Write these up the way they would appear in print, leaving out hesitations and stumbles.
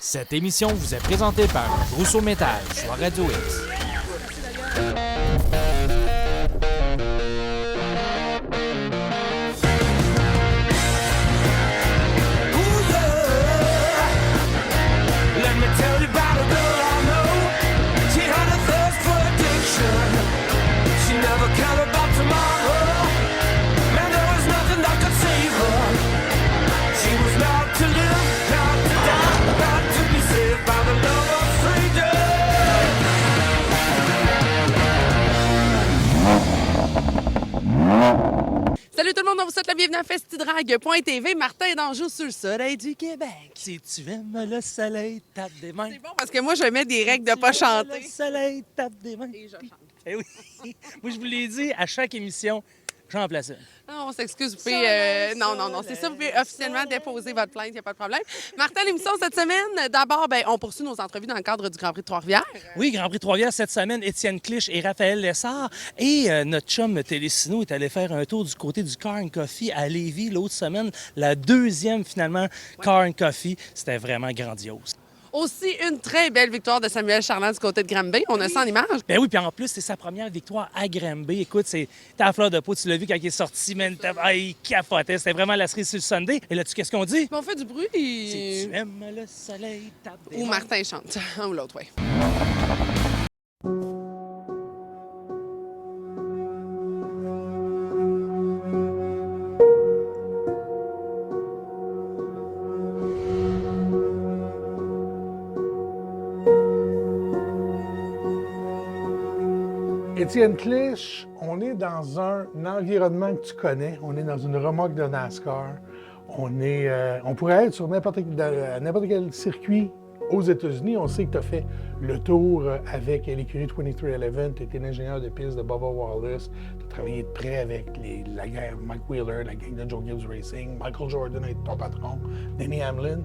Cette émission vous est présentée par Rousseau Métal sur Radio X. Salut tout le monde, on vous souhaite la bienvenue à Festidrag.tv. Martin Danjou sur le soleil du Québec. Si tu aimes le soleil, tape des mains. C'est bon parce que moi, je mets des règles de pas chanter. Le soleil, tape des mains. Et je chante. Eh oui. Moi, je vous l'ai dit, à chaque émission, j'en place une. Non, on s'excuse, vous pouvez... non, c'est ça, vous pouvez officiellement déposer votre plainte, il n'y a pas de problème. Martin, l'émission cette semaine, d'abord, on poursuit nos entrevues dans le cadre du Grand Prix de Trois-Rivières. Oui, Grand Prix de Trois-Rivières cette semaine, Étienne Clich et Raphaël Lessard. Et notre chum Télésino est allé faire un tour du côté du Car and Coffee à Lévis l'autre semaine. La deuxième, finalement, Car and Coffee. C'était vraiment grandiose. Aussi, une très belle victoire de Samuel Charland du côté de Granby. On a ça en image. Ben oui, puis en plus, c'est sa première victoire à Granby. Écoute, c'est ta fleur de peau, tu l'as vu quand il est sorti, man. Il capotait. C'était vraiment la cerise sur le Sunday. Et là-tu, qu'est-ce qu'on dit? On fait du bruit. Si tu aimes le soleil, tape des Ou mains. Martin chante, un ou l'autre, oui. Étienne Clich, on est dans un environnement que tu connais. On est dans une remorque de NASCAR. On pourrait être sur n'importe quel circuit aux États-Unis. On sait que tu as fait le tour avec l'écurie 2311. Tu étais l'ingénieur de piste de Bubba Wallace. Tu as travaillé de près avec la gang Mike Wheeler, la gang de Joe Gibbs Racing. Michael Jordan est ton patron. Denny Hamlin.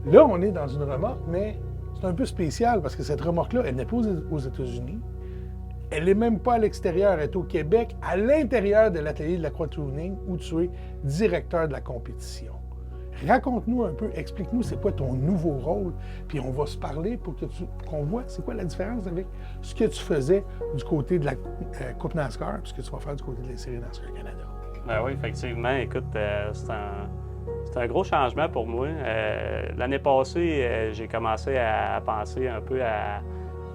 Là, on est dans une remorque, mais c'est un peu spécial parce que cette remorque-là, elle n'est pas aux États-Unis. Elle n'est même pas à l'extérieur, elle est au Québec, à l'intérieur de l'atelier de la Croix Tuning, où tu es directeur de la compétition. Raconte-nous un peu, explique-nous c'est quoi ton nouveau rôle, puis on va se parler pour qu'on voit c'est quoi la différence avec ce que tu faisais du côté de la Coupe NASCAR, puis ce que tu vas faire du côté de la Série NASCAR Canada. Ben oui, effectivement. Écoute, c'est un gros changement pour moi. L'année passée, j'ai commencé à penser un peu à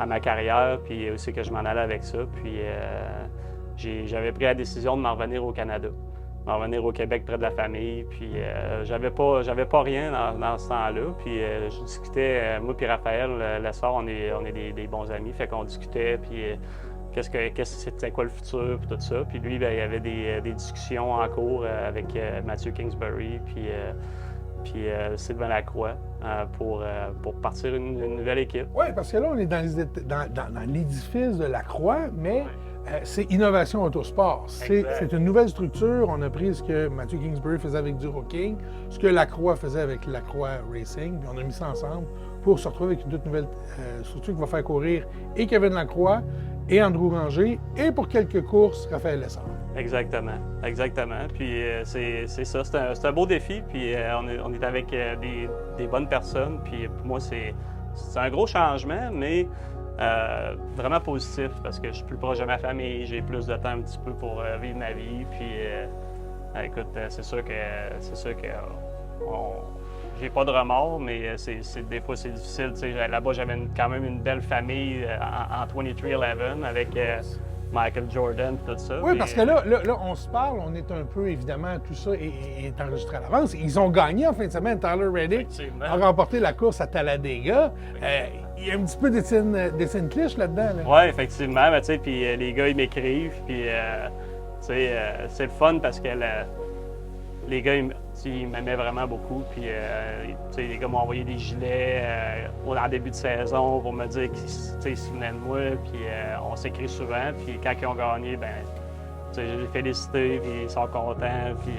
ma carrière, puis aussi que je m'en allais avec ça. Puis j'avais pris la décision de m'en revenir au Canada, m'en revenir au Québec près de la famille. Puis j'avais pas rien dans ce temps-là. Puis je discutais, moi puis Raphaël Lessard, on est des bons amis, fait qu'on discutait. Puis c'était quoi le futur, puis tout ça. Puis lui, ben, il y avait des discussions en cours avec Mathieu Kingsbury, puis Sylvain Lacroix pour partir une nouvelle équipe. Oui, parce que là, on est dans l'édifice de la Croix, mais c'est Innovation Autosport. C'est une nouvelle structure. On a pris ce que Mathieu Kingsbury faisait avec Duro King, ce que Lacroix faisait avec Lacroix Racing, puis on a mis ça ensemble pour se retrouver avec une toute nouvelle structure qui va faire courir et Kevin Lacroix et Andrew Ranger, et pour quelques courses, Raphaël Lessard. Exactement. Puis c'est ça, c'est un beau défi, puis on est avec des bonnes personnes, puis pour moi, c'est un gros changement, mais vraiment positif, parce que je suis plus proche de ma famille, j'ai plus de temps un petit peu pour vivre ma vie, puis écoute, c'est sûr que j'ai pas de remords, mais des fois c'est difficile. Là-bas, j'avais quand même une belle famille en 2311 avec Michael Jordan et tout ça. Oui, parce que là, on se parle, on est un peu, évidemment, tout ça est enregistré à l'avance. Ils ont gagné en fin de semaine. Tyler Reddick a remporté la course à Talladega. Il y a un petit peu d'Étienne Clich là-dedans. Là. Oui, effectivement. Ben, puis les gars, ils m'écrivent. Puis, c'est le fun parce que les gars, ils m'aimaient vraiment beaucoup. Puis, les gars m'ont envoyé des gilets en début de saison pour me dire qu'ils se souvenaient de moi. Puis, on s'écrit souvent. Puis, quand ils ont gagné, je les félicite, puis ils sont contents. Puis,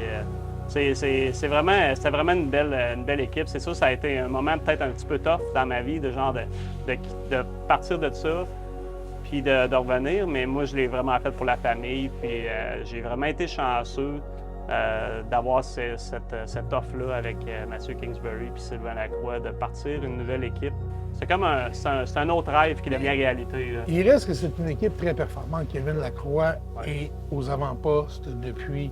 c'était vraiment une belle équipe. C'est sûr, ça a été un moment peut-être un petit peu tough dans ma vie, de partir de ça, puis de revenir. Mais moi, je l'ai vraiment fait pour la famille. Puis, j'ai vraiment été chanceux d'avoir cette offre-là avec Mathieu Kingsbury puis Sylvain Lacroix, de partir une nouvelle équipe. C'est comme c'est un autre rêve qui devient réalité. Là. Il reste que c'est une équipe très performante. Kevin Lacroix est aux avant-postes depuis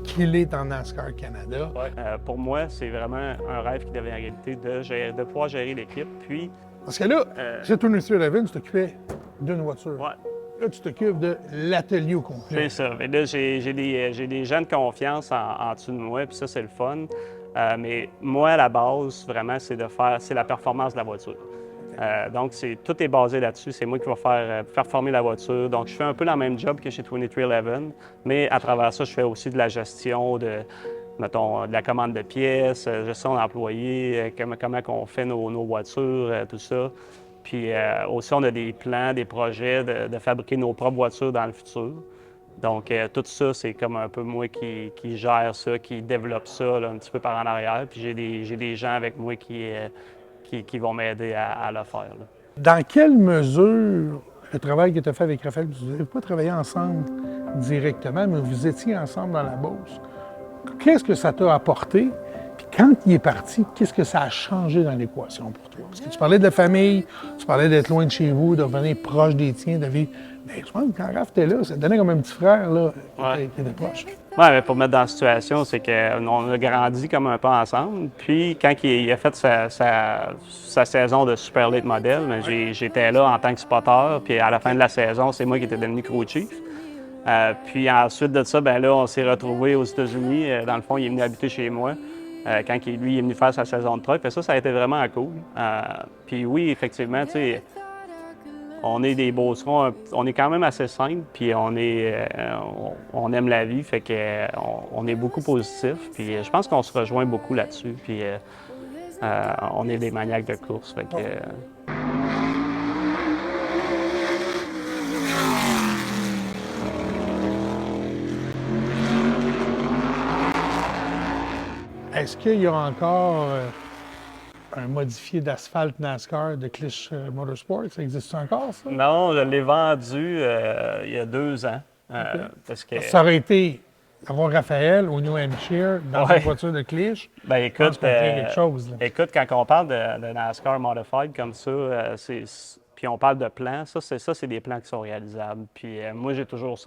qu'il est en NASCAR Canada. Ouais. Pour moi, c'est vraiment un rêve qui devient réalité de pouvoir gérer l'équipe. Puis, Parce que là, chez Tony Stewart-Evans, tu t'occupais d'une voiture. ouais. Là, tu t'occupes de l'atelier au complet. C'est ça. Mais là, j'ai des gens de confiance en dessous de moi, puis ça, c'est le fun. Mais moi, à la base, vraiment, c'est la performance de la voiture. Donc, tout est basé là-dessus. C'est moi qui vais faire performer la voiture. Donc, je fais un peu le même job que chez 2311, mais à travers ça, je fais aussi de la gestion de la commande de pièces, gestion d'employés, comment on fait nos voitures, tout ça. Puis aussi, on a des plans, des projets de fabriquer nos propres voitures dans le futur. Donc, tout ça, c'est comme un peu moi qui gère ça, qui développe ça là, un petit peu par en arrière. Puis j'ai des gens avec moi qui vont m'aider à le faire. Là. Dans quelle mesure le travail que tu as fait avec Raphaël, vous n'avez pas travaillé ensemble directement, mais vous étiez ensemble dans la Beauce. Qu'est-ce que ça t'a apporté? Puis quand il est parti, qu'est-ce que ça a changé dans l'équation pour toi? Parce que tu parlais de la famille, tu parlais d'être loin de chez vous, de revenir proche des tiens, de vivre. Mais je pense que quand Raph était là, ça te donnait comme un petit frère là, qui était proche. Oui, mais pour mettre dans la situation, c'est qu'on a grandi comme un peu ensemble. Puis quand il a fait sa saison de Super Late Model, j'étais là en tant que spotter. Puis à la fin de la saison, c'est moi qui étais devenu crew chief. Puis ensuite de ça, ben là, on s'est retrouvés aux États-Unis. Dans le fond, il est venu habiter chez moi quand lui est venu faire sa saison de truck. Fait ça a été vraiment cool. Puis oui, effectivement, tu sais, on est des Beaucerons, on est quand même assez simple, puis on aime la vie, fait que on est beaucoup positif. Puis je pense qu'on se rejoint beaucoup là-dessus. Puis on est des maniaques de course, fait que. Est-ce qu'il y a encore un modifié d'asphalte NASCAR de Clich Motorsports? Ça existe encore, ça? Non, je l'ai vendu il y a 2 ans. Parce que... Ça aurait été avoir Raphaël au New Hampshire dans une voiture de Clich. Ben écoute, quelque chose, là. Écoute, quand on parle de NASCAR Modified comme ça, puis on parle de plans, ça c'est des plans qui sont réalisables. Puis moi, j'ai toujours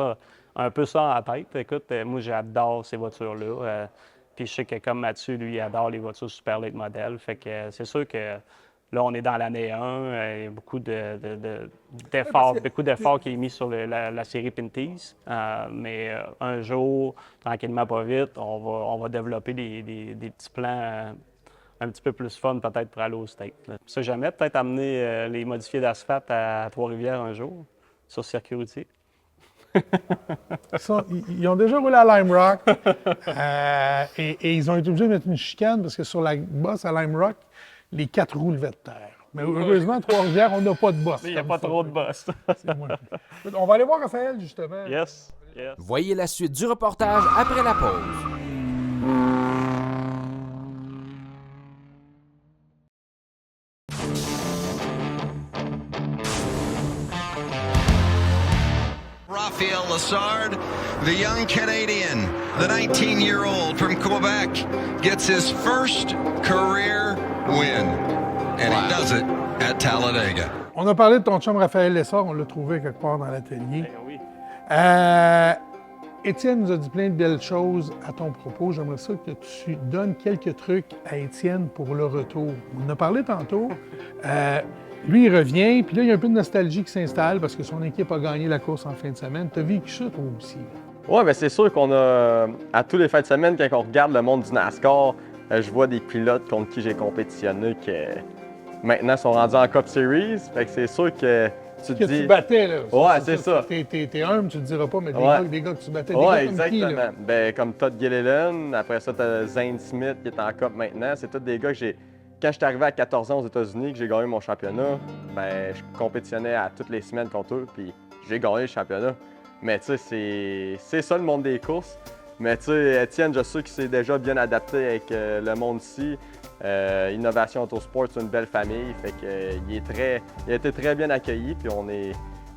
un peu ça en tête. Écoute, moi, j'adore ces voitures-là. Puis je sais que comme Mathieu, lui, il adore les voitures Super Late Model. Fait que c'est sûr que là, on est dans l'année 1. Il y a beaucoup d'efforts qui est mis sur la série Pinty's. Mais un jour, tranquillement, pas vite, on va développer des petits plans un petit peu plus fun peut-être pour aller au States. Ça, jamais peut-être amener les modifiés d'asphalte à Trois-Rivières un jour, sur circuit routier. Ils ont déjà roulé à Lime Rock et ils ont été obligés de mettre une chicane parce que sur la bosse à Lime Rock, les 4 roues levaient de terre. Mais heureusement, à Trois-Rivières, on n'a pas de bosse. Il n'y a pas trop de bosse. On va aller voir Raphaël, justement. Yes. Voyez la suite du reportage après la pause. Raphaël Lessard, the young Canadian, the 19-year-old from Quebec, gets his first career win. And he does it at Talladega. On a parlé de ton chum Raphaël Lessard, on l'a trouvé quelque part dans l'atelier. Oui. Étienne nous a dit plein de belles choses à ton propos. J'aimerais ça que tu donnes quelques trucs à Étienne pour le retour. On en a parlé tantôt. Lui, il revient, puis là, il y a un peu de nostalgie qui s'installe parce que son équipe a gagné la course en fin de semaine. Tu as vécu ça, toi aussi? Oui, bien c'est sûr qu'on a, à tous les fins de semaine, quand on regarde le monde du NASCAR, je vois des pilotes contre qui j'ai compétitionné qui maintenant sont rendus en Cup Series. Fait que c'est sûr que tu te dis... tu battais, là. Ouais, c'est ça. T'es humble, tu te diras pas, mais des gars que tu battais, des ouais, gars comme exactement. qui, là? Ben, comme Todd Gilliland, après ça, t'as Zane Smith qui est en Cup maintenant. C'est tous des gars que j'ai... Quand je suis arrivé à 14 ans aux États-Unis, que j'ai gagné mon championnat, ben, je compétitionnais à toutes les semaines contre eux, puis j'ai gagné le championnat. Mais tu sais, c'est ça le monde des courses. Mais tu sais, Étienne, je sais qu'il s'est déjà bien adapté avec le monde ici. Innovation Autosport, c'est une belle famille, fait que il a été très bien accueilli, puis on est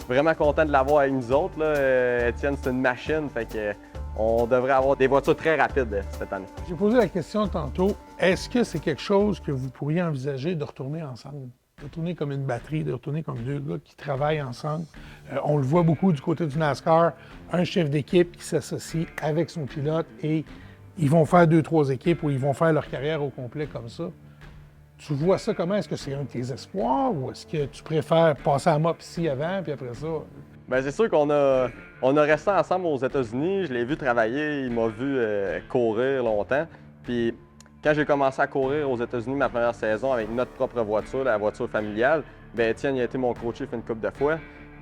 vraiment content de l'avoir avec nous autres. Là. Étienne, c'est une machine, fait que on devrait avoir des voitures très rapides cette année. J'ai posé la question tantôt, est-ce que c'est quelque chose que vous pourriez envisager de retourner ensemble? De retourner comme une batterie, de retourner comme deux gars qui travaillent ensemble. On le voit beaucoup du côté du NASCAR, un chef d'équipe qui s'associe avec son pilote et ils vont faire 2-3 équipes ou ils vont faire leur carrière au complet comme ça. Tu vois ça comment? Est-ce que c'est un de tes espoirs ou est-ce que tu préfères passer à mop ici avant puis après ça? Bien, c'est sûr qu'on a resté ensemble aux États-Unis. Je l'ai vu travailler, il m'a vu courir longtemps. Puis quand j'ai commencé à courir aux États-Unis ma première saison avec notre propre voiture, la voiture familiale, bien Étienne il a été mon coach une couple de fois.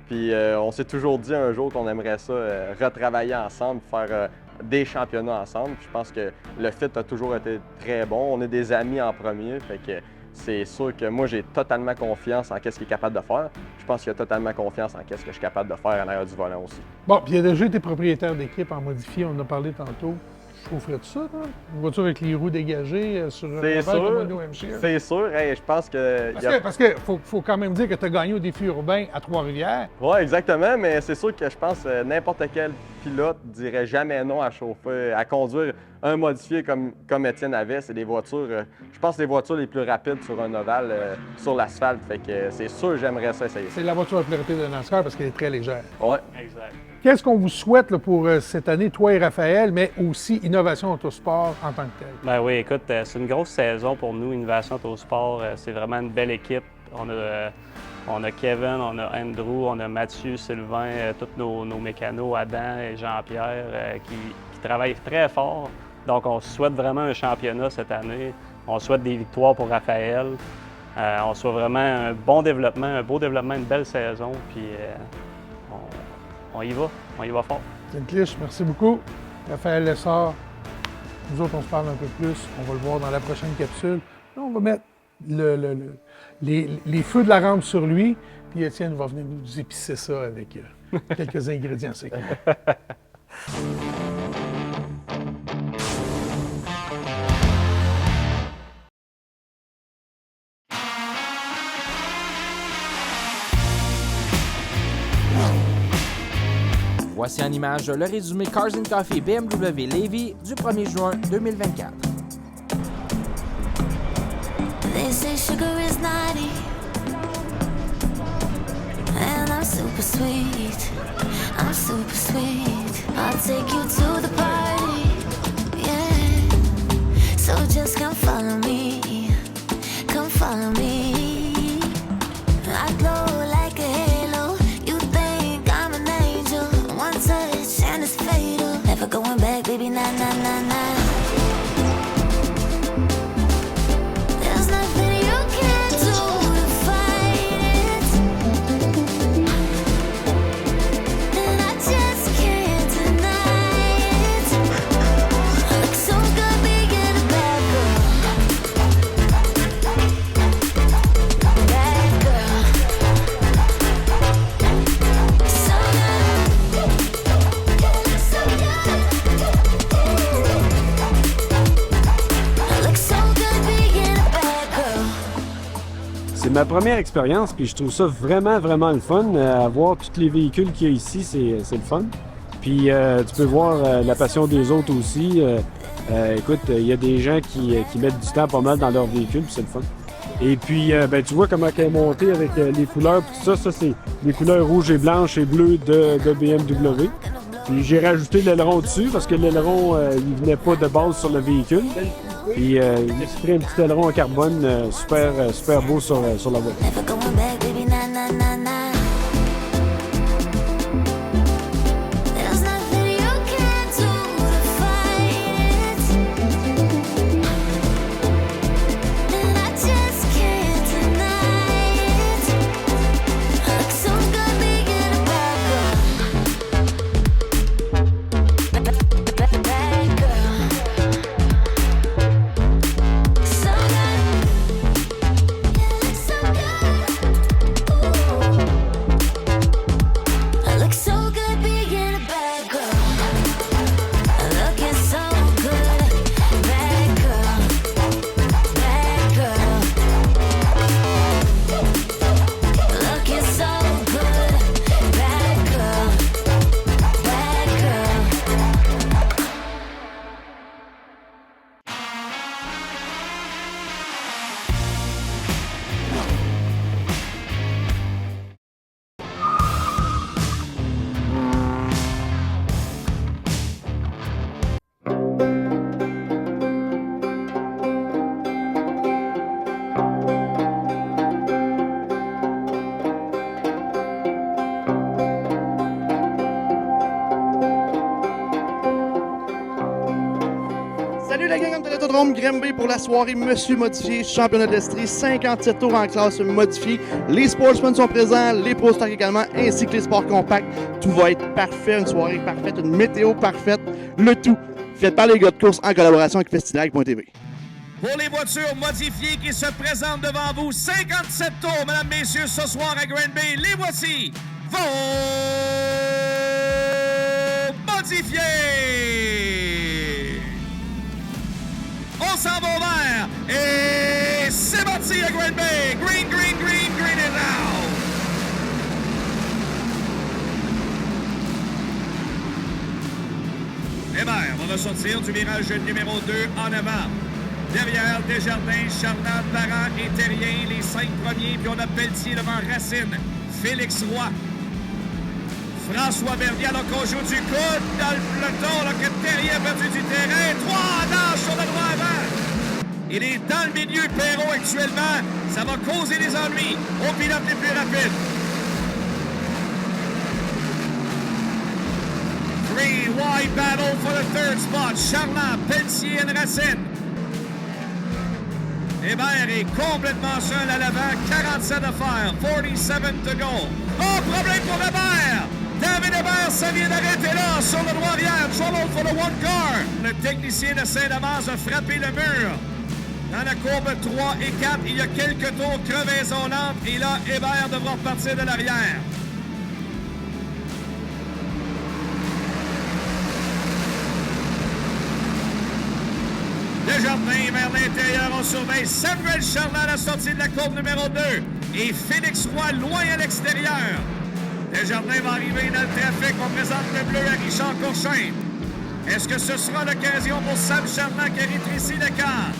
Puis on s'est toujours dit un jour qu'on aimerait ça retravailler ensemble, faire des championnats ensemble. Puis je pense que le fit a toujours été très bon. On est des amis en premier, fait que c'est sûr que moi j'ai totalement confiance en ce qu'il est capable de faire. Je pense qu'il a totalement confiance en ce que je suis capable de faire en arrière du volant aussi. Bon, puis il a déjà été propriétaire d'équipe en modifié, on en a parlé tantôt. Je chaufferais de ça, là? Une voiture avec les roues dégagées sur un C'est comme sûr, un New Hampshire. c'est sûr. Hey, je pense que... Parce qu'il faut quand même dire que tu as gagné au défi urbain à Trois-Rivières. Oui, exactement, mais c'est sûr que je pense que n'importe quel pilote dirait jamais non à chauffer, à conduire un modifié comme Étienne avait. C'est des voitures, je pense, les voitures les plus rapides sur un ovale, sur l'asphalte. Fait que c'est sûr que j'aimerais ça essayer. C'est la voiture à priorité de NASCAR parce qu'elle est très légère. Ouais. Exact. Qu'est-ce qu'on vous souhaite là, pour cette année, toi et Raphaël, mais aussi Innovation Autosport en tant que tel? Ben oui, écoute, c'est une grosse saison pour nous, Innovation Autosport. C'est vraiment une belle équipe. On a Kevin, on a Andrew, on a Mathieu, Sylvain, tous nos mécanos, Adam et Jean-Pierre, qui travaillent très fort. Donc, on souhaite vraiment un championnat cette année. On souhaite des victoires pour Raphaël. On souhaite vraiment un beau développement, une belle saison. Puis, on y va fort. Étienne Clich, merci beaucoup. Raphaël Lessard, nous autres, on se parle un peu plus. On va le voir dans la prochaine capsule. Là, on va mettre les feux de la rampe sur lui, puis Étienne va venir nous épicer ça avec quelques ingrédients secrets. Voici en image le résumé Cars and Coffee BMW Lévis du 1er juin 2024. They say sugar is naughty, and I'm super sweet. I'm super sweet. I'll take you to the party, yeah. So just come follow me, come follow me. I glow like a halo. You think I'm an angel? One touch and it's fatal. Never going back, baby, nah, nah, nah, nah. C'est ma première expérience, puis je trouve ça vraiment, vraiment le fun. Voir tous les véhicules qu'il y a ici, c'est le fun. Puis tu peux voir la passion des autres aussi. Écoute, il y a des gens qui mettent du temps pas mal dans leur véhicule, puis c'est le fun. Et puis, ben, tu vois comment elle est montée avec les couleurs, puis tout ça, c'est les couleurs rouges et blanches et bleues de BMW. Puis j'ai rajouté l'aileron dessus, parce que l'aileron, il venait pas de base sur le véhicule. Puis il a pris un petit aileron en carbone super beau sur la voiture. l'autodrome Granby pour la soirée Monsieur Modifié, championnat de l'Estrie, 57 tours en classe modifiée. Les sportsmen sont présents, les pro stocks également, ainsi que les sports compacts. Tout va être parfait, une soirée parfaite, une météo parfaite, le tout fait par les gars de course en collaboration avec Festidrag.tv. Pour les voitures modifiées qui se présentent devant vous, 57 tours, mesdames, messieurs, ce soir à Granby. Les voici, vos modifiés. On s'en va au vert et c'est parti à Granby. Green, green, green, green it now. Hébert va ressortir du virage numéro 2 en avant. Derrière, Desjardins, Charland, Parent et Terrien, les 5 premiers. Puis on a Pelletier devant Racine, Félix Roy. François Bernier, alors qu'on joue du coude dans le peloton, là, que Terrien a perdu du terrain. 3 nages sur le droit avant. Il est dans le milieu, Perrault, actuellement. Ça va causer des ennuis aux pilotes les plus rapides. Three-wide battle for the third spot. Charland, Pelletier et Racine. Hébert est complètement seul à l'avant, 47 à faire, 47 to go. Oh, problème pour Hébert! David Hébert, ça vient d'arrêter là, sur le droit arrière, trouble for the one car. Le technicien de Saint-Damas a frappé le mur. Dans la courbe 3 et 4, il y a quelques tours crevaison lente, et là, Hébert devra repartir de l'arrière. Desjardins vers l'intérieur, on surveille Samuel Charland à la sortie de la courbe numéro 2 et Félix Roy loin à l'extérieur. Desjardins va arriver dans le trafic, on présente le bleu à Richard Courchain. Est-ce que ce sera l'occasion pour Sam Charland qui rétrécit l'écart?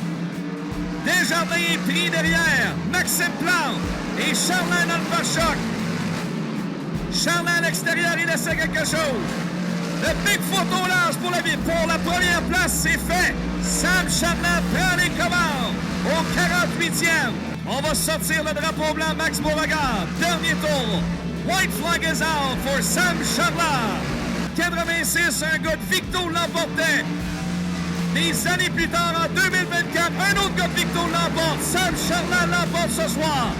Desjardins est pris derrière, Maxime Plante et Charland dans le pare-choc. Charland à l'extérieur, il essaie quelque chose. Le big photo large pour la première place, c'est fait. Sam Charland prend les commandes au 48e. On va sortir le drapeau blanc, Max Beauregard. Dernier tour. White flag is out for Sam Charland. 86, un gars de Victo l'emportait. Des années plus tard, en 2024, un autre gars de Victo l'emporte. Sam Charland l'emporte ce soir.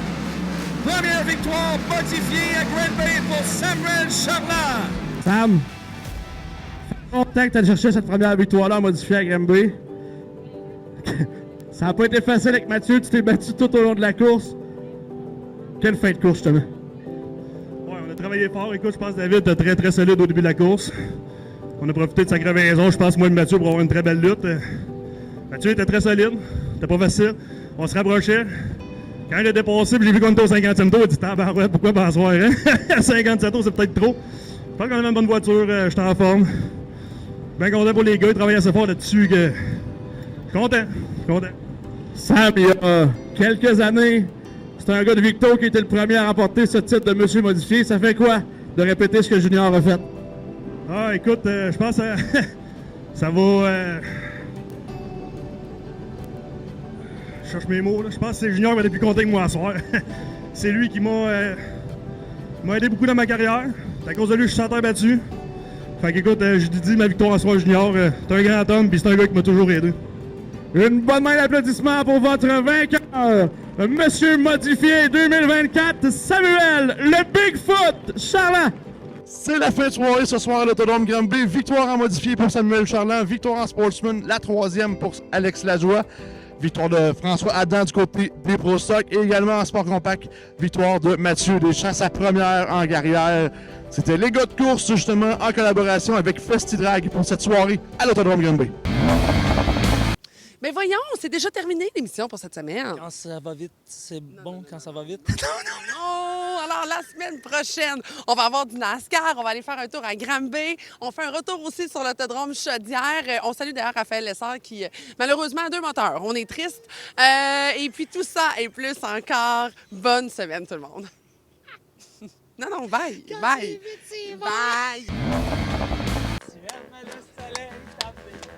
Première victoire modifiée à Granby pour Samuel Charland. Sam, longtemps que tu as cherché cette première victoire-là modifiée à Granby. Ça n'a pas été facile avec Mathieu, tu t'es battu tout au long de la course. Quelle fin de course, justement. Ouais, on a travaillé fort. Écoute, je pense que David était très très solide au début de la course. On a profité de sa crevaison, je pense, moi et Mathieu, pour avoir une très belle lutte. Mathieu était très solide, c'était pas facile. On se rapprochait. Quand il a dépassé, j'ai vu qu'on était au 50e tour, il dit tabarouette, pourquoi pas asseoir, hein? 57 tours, c'est peut-être trop. Je pense qu'on a une bonne voiture, j'étais en forme. Bien content pour les gars, ils travaillent assez fort là-dessus. Content. Sam, il y a quelques années, c'est un gars de Victo qui était le premier à remporter ce titre de Monsieur Modifié. Ça fait quoi de répéter ce que Junior a fait? Ah, écoute, je pense que ça va... Je cherche mes mots, là. Je pense que c'est Junior qui va être plus content que moi à soir. C'est lui qui m'a aidé beaucoup dans ma carrière. C'est à cause de lui que je suis sans terre battu. Fait qu'écoute, je te dis ma victoire à soir, Junior. T'es un grand homme, puis c'est un gars qui m'a toujours aidé. Une bonne main d'applaudissements pour votre vainqueur, Monsieur Modifié 2024, Samuel, le Bigfoot Charland. C'est la fin de soirée ce soir à l'Autodrome Granby. Victoire en modifié pour Samuel Charland, victoire en Sportsman, la 3e pour Alex Lajoie. Victoire de François Adam du côté des Pro Stock et également en sport compact, victoire de Mathieu Deschamps, sa première en carrière. C'était les gars de course justement en collaboration avec Festidrag pour cette soirée à l'Autodrome Granby. Mais voyons, c'est déjà terminé l'émission pour cette semaine. Quand ça va vite, c'est bon quand ça va vite. Non! Alors, la semaine prochaine, on va avoir du NASCAR. On va aller faire un tour à Granby. On fait un retour aussi sur l'autodrome Chaudière. On salue d'ailleurs Raphaël Lessard qui, malheureusement, a 2 moteurs. On est triste. Et puis, tout ça et plus encore. Bonne semaine, tout le monde. Non, bye. Bye. Bye.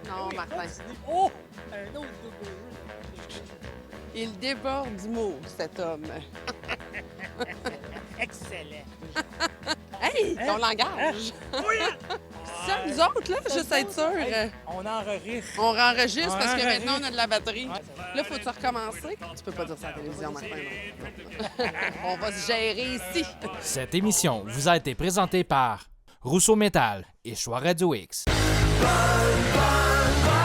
Non, Martin. Oh! Un autre double jeu. Il déborde d'humour, cet homme. Excellent. Hey, ton langage! Oh yeah! auditionne, nous autres, là, juste être sûr. On enregistre. On enregistre parce que enregistre. maintenant, on a de la batterie. Là, faut-tu recommencer? Tu peux pas dire ça à la télévision maintenant, non. On va se gérer ici. Cette émission vous a été présentée par Rousseau Métal et Choix Radio X. Bye, bye, bye.